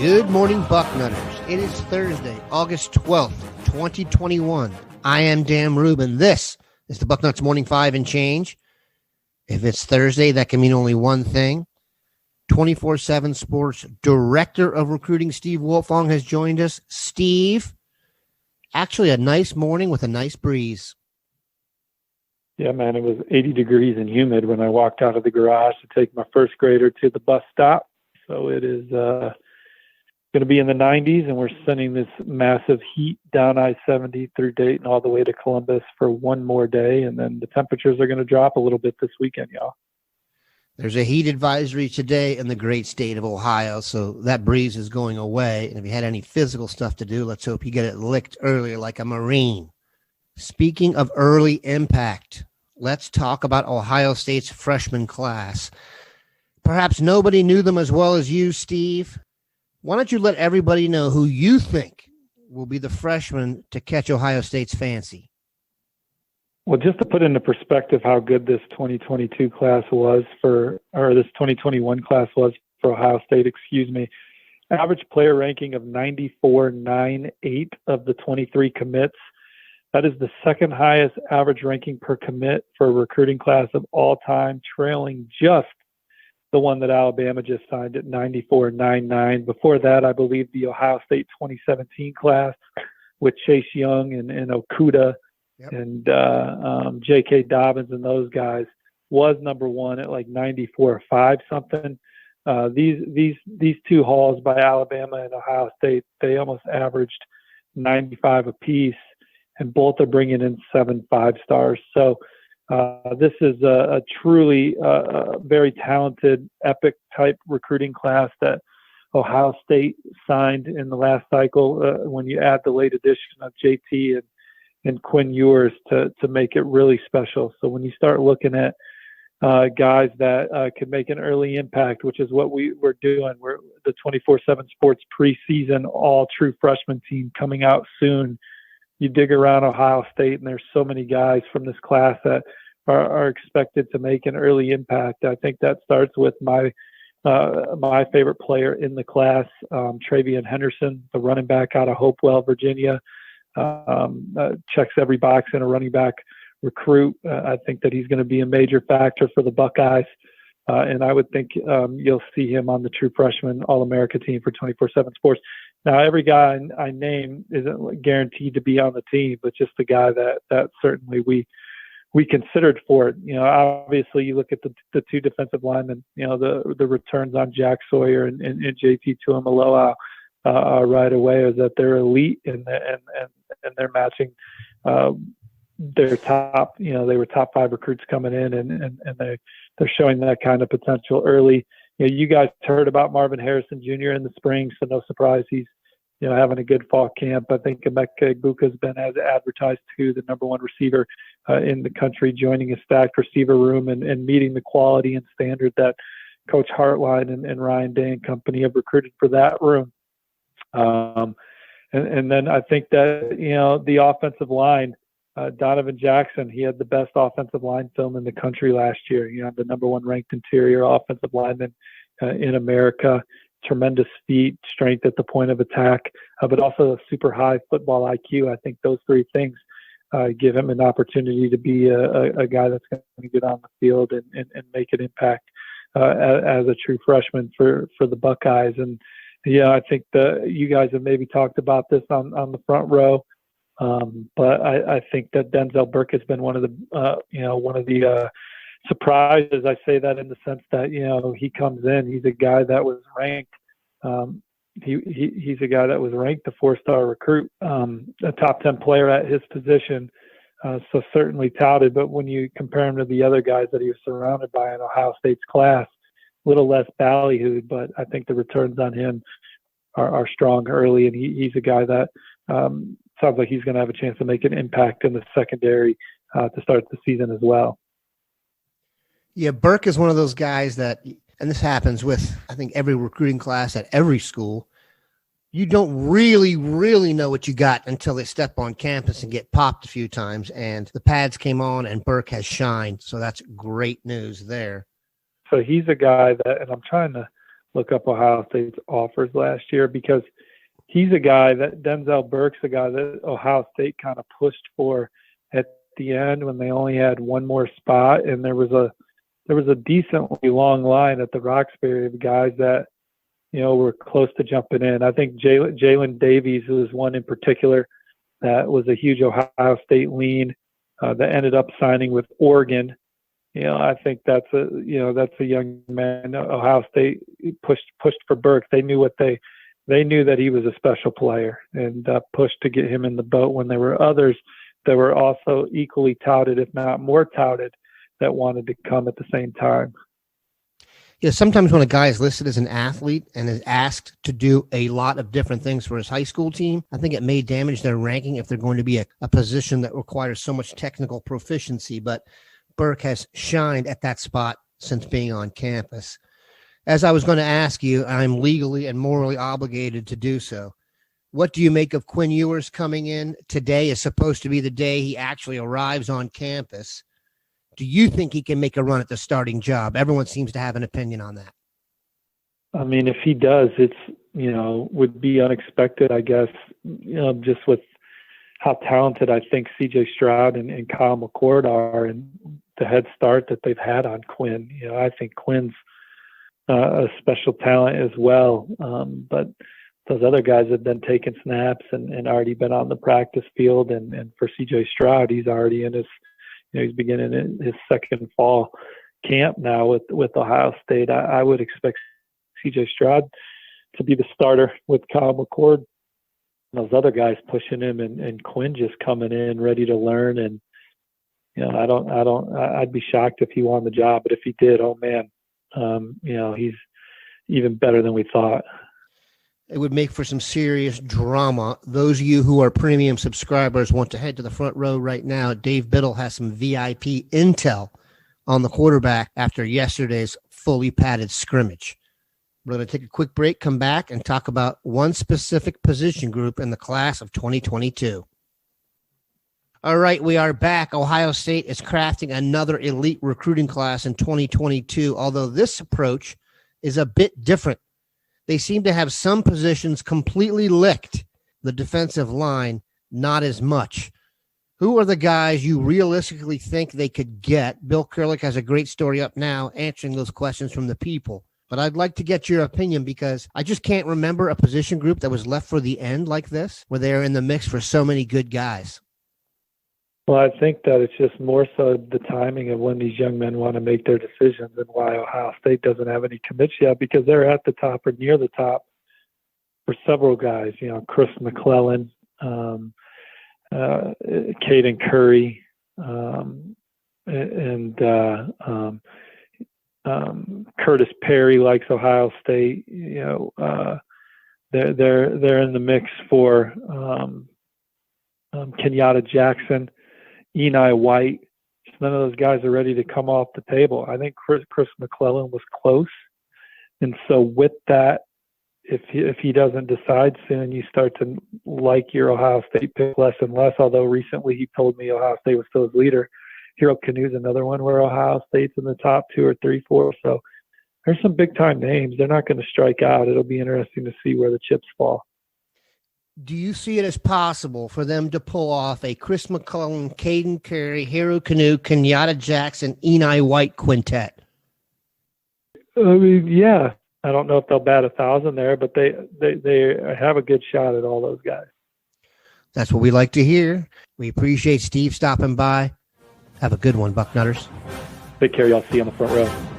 Good morning, Bucknutters. It is Thursday, August 12th, 2021. I am Dan Rubin. This is the Bucknuts Morning 5 and change. If it's Thursday, that can mean only one thing. 24/7 Sports Director of Recruiting, Steve Wiltfong, has joined us. Steve, actually a nice morning with a nice breeze. Yeah, man, it was 80 degrees and humid when I walked out of the garage to take my first grader to the bus stop. So it is going to be in the 90s, and we're sending this massive heat down I-70 through Dayton all the way to Columbus for one more day, and then the temperatures are going to drop a little bit this weekend, y'all. There's a heat advisory today in the great state of Ohio, so that breeze is going away. And if you had any physical stuff to do, let's hope you get it licked earlier like a Marine. Speaking of early impact, let's talk about Ohio State's freshman class. Perhaps nobody knew them as well as you, Steve. Why don't you let everybody know who you think will be the freshman to catch Ohio State's fancy? Well, just to put into perspective how good this 2022 class was this 2021 class was for Ohio State, average player ranking of 94.98 of the 23 commits. That is the second highest average ranking per commit for a recruiting class of all time, trailing just the one that Alabama just signed at 94.99. Before that, I believe the Ohio State 2017 class with Chase Young and Okuda and J.K. Dobbins and those guys was number one at like 94.5 something. These two hauls by Alabama and Ohio State, they almost averaged 95 apiece, and both are bringing in 7 5-stars. So this is a truly very talented, epic type recruiting class that Ohio State signed in the last cycle when you add the late addition of JT and Quinn Ewers to make it really special. So when you start looking at guys that could make an early impact, which is what we're doing, we're the 24/7 Sports preseason all true freshman team coming out soon. You dig around Ohio State, and there's so many guys from this class that are expected to make an early impact. I think that starts with my favorite player in the class, Travion Henderson, the running back out of Hopewell, Virginia. Checks every box in a running back recruit. I think that he's going to be a major factor for the Buckeyes. And I would think you'll see him on the true freshman All-America team for 24/7 Sports. Now, every guy I name isn't guaranteed to be on the team, but just the guy that certainly we considered for it. You know, obviously you look at the two defensive linemen, you know, the returns on Jack Sawyer and JT Tuimoloau right away is that they're elite and they're matching their top, you know, they were top 5 recruits coming in and they're showing that kind of potential early. You know, you guys heard about Marvin Harrison Jr. in the spring, so no surprise he's, you know, having a good fall camp. I think Emeka Egbuka's been as advertised too, the number 1 receiver in the country, joining a stacked receiver room and meeting the quality and standard that Coach Hartline and Ryan Day and company have recruited for that room. And then I think that, you know, the offensive line, Donovan Jackson, he had the best offensive line film in the country last year. You know, the number 1 ranked interior offensive lineman in America. Tremendous feet, strength at the point of attack, but also a super high football IQ. I think those 3 things give him an opportunity to be a guy that's going to get on the field and make an impact as a true freshman for the Buckeyes. And yeah, I think you guys have maybe talked about this on the front row. But I think that Denzel Burke has been one of the surprises. I say that in the sense that, you know, he comes in, he's a guy that was ranked. He's a guy that was ranked a 4-star recruit, a top 10 player at his position. So certainly touted, but when you compare him to the other guys that he was surrounded by in Ohio State's class, a little less ballyhooed, but I think the returns on him are strong early, and he's a guy that sounds like he's going to have a chance to make an impact in the secondary to start the season as well. Yeah, Burke is one of those guys that, and this happens with, I think, every recruiting class at every school, you don't really know what you got until they step on campus and get popped a few times. And the pads came on and Burke has shined. So that's great news there. So he's a guy that, and I'm trying to look up Ohio State's offers last year, because he's a guy that Denzel Burke's a guy that Ohio State kind of pushed for at the end when they only had one more spot, and there was a decently long line at the Roxbury of guys that, you know, were close to jumping in. I think Jalen Davies was one in particular that was a huge Ohio State lean that ended up signing with Oregon. You know, I think that's a young man. Ohio State pushed for Burke. They knew that he was a special player, and pushed to get him in the boat when there were others that were also equally touted, if not more touted, that wanted to come at the same time. You know, sometimes when a guy is listed as an athlete and is asked to do a lot of different things for his high school team, I think it may damage their ranking if they're going to be a position that requires so much technical proficiency. But Burke has shined at that spot since being on campus. As I was going to ask you, I'm legally and morally obligated to do so. What do you make of Quinn Ewers coming in? Today is supposed to be the day he actually arrives on campus. Do you think he can make a run at the starting job? Everyone seems to have an opinion on that. I mean, if he does, it's, you know, would be unexpected, I guess, you know, just with how talented I think C.J. Stroud and Kyle McCord are, and the head start that they've had on Quinn. You know, I think Quinn's a special talent as well. But those other guys have been taking snaps and already been on the practice field. And for C.J. Stroud, he's already in his, you know, he's beginning his second fall camp now with Ohio State. I would expect C.J. Stroud to be the starter with Kyle McCord. Those other guys pushing him, and Quinn just coming in ready to learn. And, you know, I'd be shocked if he won the job, but if he did, oh man, you know, he's even better than we thought. It would make for some serious drama. Those of you who are premium subscribers want to head to the front row right now. Dave Biddle has some VIP intel on the quarterback after yesterday's fully padded scrimmage. We're going to take a quick break, come back, and talk about one specific position group in the class of 2022. All right, we are back. Ohio State is crafting another elite recruiting class in 2022, although this approach is a bit different. They seem to have some positions completely licked. The defensive line, not as much. Who are the guys you realistically think they could get? Bill Kurlick has a great story up now answering those questions from the people. But I'd like to get your opinion, because I just can't remember a position group that was left for the end like this, where they're in the mix for so many good guys. Well, I think that it's just more so the timing of when these young men want to make their decisions, and why Ohio State doesn't have any commits yet, because they're at the top or near the top for several guys. You know, Chris McClellan, Caden Curry, and Curtis Perry likes Ohio State. You know, they're in the mix for Kenyatta Jackson, Eni White. Just none of those guys are ready to come off the table. I think Chris McClellan was close, and so with that, if he doesn't decide soon, you start to like your Ohio State pick less and less. Although recently he told me Ohio State was still his leader. Hero Canu's another one where Ohio State's in the top 2 or 3, 4. So there's some big time names. They're not going to strike out. It'll be interesting to see where the chips fall. Do you see it as possible for them to pull off a Chris McClellan, Caden Curry, Hero Canu, Kenyatta Jackson, Eni White quintet? I mean, yeah. I don't know if they'll bat 1,000 there, but they have a good shot at all those guys. That's what we like to hear. We appreciate Steve stopping by. Have a good one, Bucknutters. Take care, y'all. See you on the front row.